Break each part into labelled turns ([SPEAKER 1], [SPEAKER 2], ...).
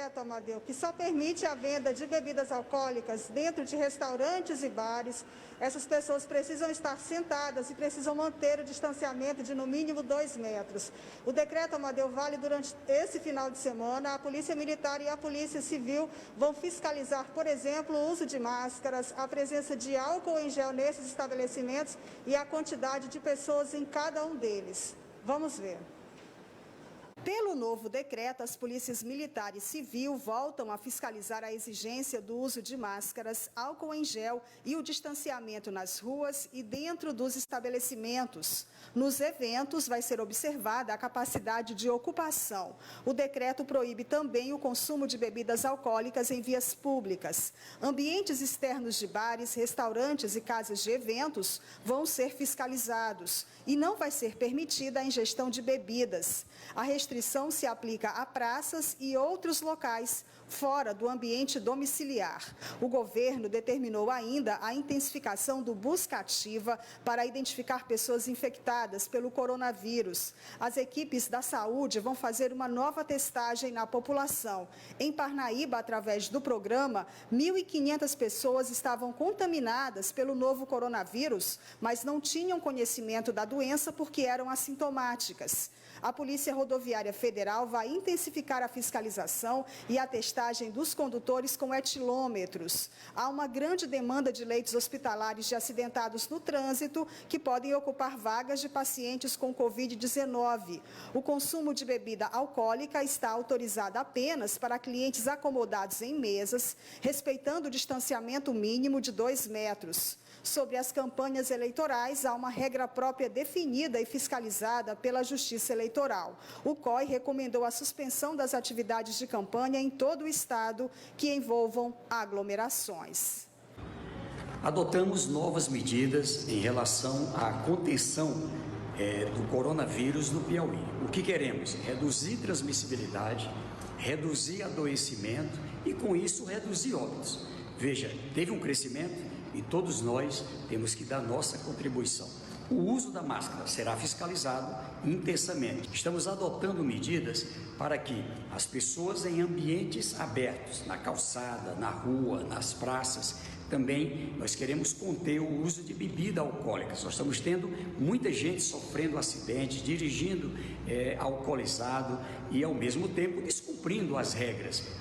[SPEAKER 1] decreto, Amadeu, que só permite a venda de bebidas alcoólicas dentro de restaurantes e bares, essas pessoas precisam estar sentadas e precisam manter o distanciamento de no mínimo 2 metros. O decreto, Amadeu, vale durante esse final de semana. A Polícia Militar e a Polícia Civil vão fiscalizar, por exemplo, o uso de máscaras, a presença de álcool em gel nesses estabelecimentos e a quantidade de pessoas em cada um deles. Vamos ver. Pelo novo decreto, as polícias militar e civil voltam a fiscalizar a exigência do uso de máscaras, álcool em gel e o distanciamento nas ruas e dentro dos estabelecimentos. Nos eventos, vai ser observada a capacidade de ocupação. O decreto proíbe também o consumo de bebidas alcoólicas em vias públicas. Ambientes externos de bares, restaurantes e casas de eventos vão ser fiscalizados e não vai ser permitida a ingestão de bebidas. A restrição se aplica a praças e outros locais fora do ambiente domiciliar. O governo determinou ainda a intensificação do busca ativa para identificar pessoas infectadas pelo coronavírus. As equipes da saúde vão fazer uma nova testagem na população. Em Parnaíba, através do programa, 1.500 pessoas estavam contaminadas pelo novo coronavírus, mas não tinham conhecimento da doença porque eram assintomáticas. A Polícia Rodoviária Federal vai intensificar a fiscalização e a testagem dos condutores com etilômetros. Há uma grande demanda de leitos hospitalares de acidentados no trânsito que podem ocupar vagas de pacientes com Covid-19. O consumo de bebida alcoólica está autorizado apenas para clientes acomodados em mesas, respeitando o distanciamento mínimo de 2 metros. Sobre as campanhas eleitorais, há uma regra própria definida e fiscalizada pela Justiça Eleitoral. O COI recomendou a suspensão das atividades de campanha em todo o estado que envolvam aglomerações.
[SPEAKER 2] Adotamos novas medidas em relação à contenção do coronavírus no Piauí. O que queremos? Reduzir transmissibilidade, reduzir adoecimento e, com isso, reduzir óbitos. Veja, teve um crescimento e todos nós temos que dar nossa contribuição. O uso da máscara será fiscalizado intensamente. Estamos adotando medidas para que as pessoas em ambientes abertos, na calçada, na rua, nas praças, também nós queremos conter o uso de bebida alcoólica. Nós estamos tendo muita gente sofrendo acidentes, dirigindo alcoolizado e, ao mesmo tempo, descumprindo as regras.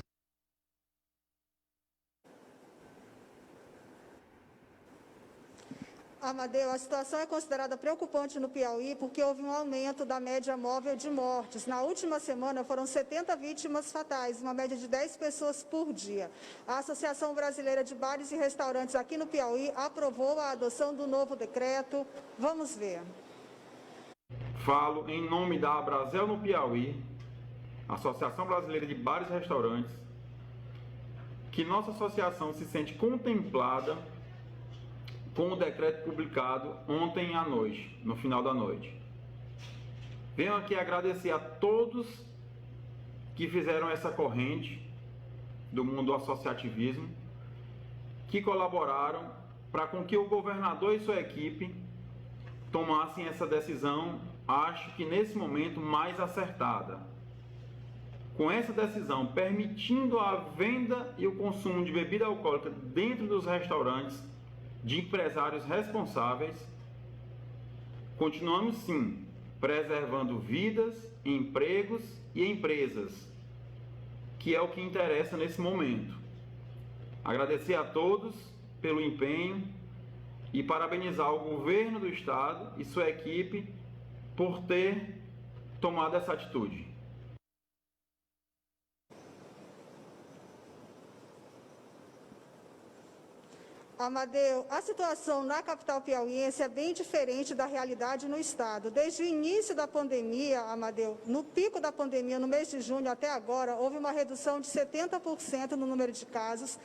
[SPEAKER 1] Amadeu, a situação é considerada preocupante no Piauí porque houve um aumento da média móvel de mortes. Na última semana foram 70 vítimas fatais, uma média de 10 pessoas por dia. A Associação Brasileira de Bares e Restaurantes aqui no Piauí aprovou a adoção do novo decreto. Vamos ver.
[SPEAKER 3] Falo em nome da Abrazel no Piauí, Associação Brasileira de Bares e Restaurantes, que nossa associação se sente contemplada com o decreto publicado ontem à noite, no final da noite. Venho aqui agradecer a todos que fizeram essa corrente do mundo associativismo, que colaboraram para com que o governador e sua equipe tomassem essa decisão, acho que nesse momento mais acertada. Com essa decisão, permitindo a venda e o consumo de bebida alcoólica dentro dos restaurantes, de empresários responsáveis, continuamos sim preservando vidas, empregos e empresas, que é o que interessa nesse momento. Agradecer a todos pelo empenho e parabenizar o governo do estado e sua equipe por ter tomado essa atitude.
[SPEAKER 1] Amadeu, a situação na capital piauiense é bem diferente da realidade no estado. Desde o início da pandemia, Amadeu, no pico da pandemia, no mês de junho até agora, houve uma redução de 70% no número de casos.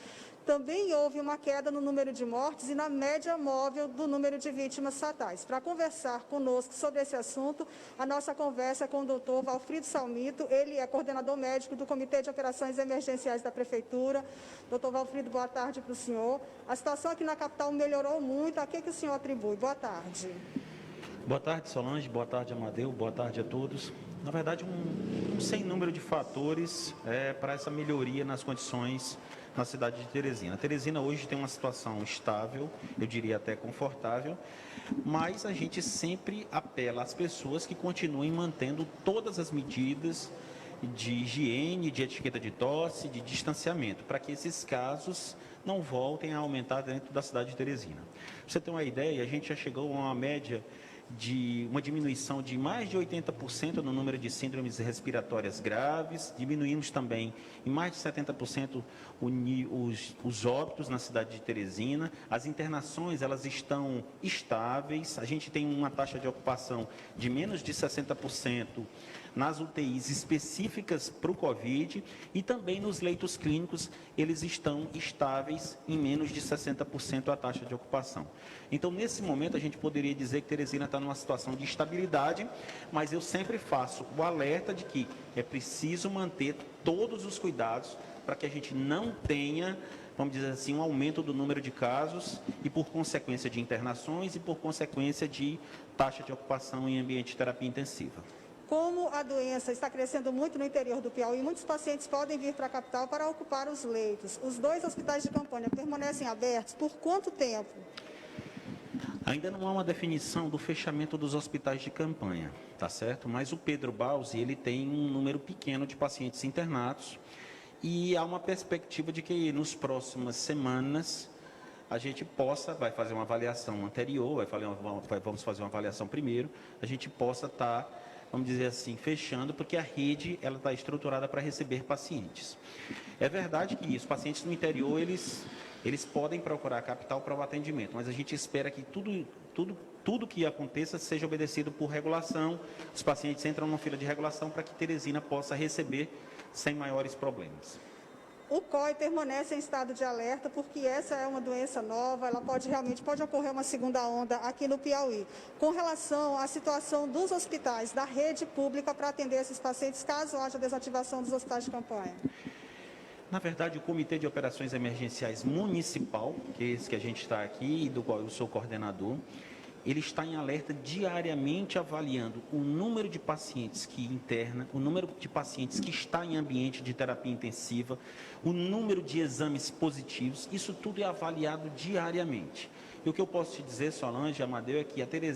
[SPEAKER 1] Também houve uma queda no número de mortes e na média móvel do número de vítimas fatais. Para conversar conosco sobre esse assunto, a nossa conversa é com o doutor Valfrido Salmito, ele é coordenador médico do Comitê de Operações Emergenciais da Prefeitura. Doutor Valfrido, boa tarde para o senhor. A situação aqui na capital melhorou muito, a que o senhor atribui? Boa tarde.
[SPEAKER 4] Boa tarde, Solange, boa tarde, Amadeu, boa tarde a todos. Na verdade, um sem número de fatores para essa melhoria nas condições na cidade de Teresina. Teresina hoje tem uma situação estável, eu diria até confortável, mas a gente sempre apela às pessoas que continuem mantendo todas as medidas de higiene, de etiqueta de tosse, de distanciamento, para que esses casos não voltem a aumentar dentro da cidade de Teresina. Pra você ter uma ideia, a gente já chegou a uma média de uma diminuição de mais de 80% no número de síndromes respiratórias graves, diminuímos também em mais de 70% os óbitos na cidade de Teresina, as internações elas estão estáveis, a gente tem uma taxa de ocupação de menos de 60% nas UTIs específicas para o Covid e também nos leitos clínicos, eles estão estáveis em menos de 60% a taxa de ocupação. Então, nesse momento, a gente poderia dizer que Teresina está numa situação de estabilidade, mas eu sempre faço o alerta de que é preciso manter todos os cuidados para que a gente não tenha, vamos dizer assim, um aumento do número de casos e, por consequência, de internações e, por consequência, de taxa de ocupação em ambiente de terapia intensiva.
[SPEAKER 1] Como a doença está crescendo muito no interior do Piauí, muitos pacientes podem vir para a capital para ocupar os leitos. Os 2 hospitais de campanha permanecem abertos por quanto tempo?
[SPEAKER 4] Ainda não há uma definição do fechamento dos hospitais de campanha, tá certo? Mas o Pedro Bausi, ele tem um número pequeno de pacientes internados e há uma perspectiva de que nos próximas semanas a gente vai fazer uma avaliação anterior, vamos fazer uma avaliação primeiro, a gente possa estar, vamos dizer assim, fechando, porque a rede ela está estruturada para receber pacientes. É verdade que os pacientes no interior, eles podem procurar a capital para o atendimento, mas a gente espera que tudo que aconteça seja obedecido por regulação, os pacientes entram numa fila de regulação para que Teresina possa receber sem maiores problemas.
[SPEAKER 1] O COI permanece em estado de alerta porque essa é uma doença nova, ela pode ocorrer uma segunda onda aqui no Piauí. Com relação à situação dos hospitais, da rede pública para atender esses pacientes, caso haja desativação dos hospitais de campanha.
[SPEAKER 4] Na verdade, o Comitê de Operações Emergenciais Municipal, que é esse que a gente está aqui e do qual eu sou coordenador, ele está em alerta diariamente avaliando o número de pacientes que interna, o número de pacientes que está em ambiente de terapia intensiva, o número de exames positivos, isso tudo é avaliado diariamente. E o que eu posso te dizer, Solange, Amadeu, é que a Teresina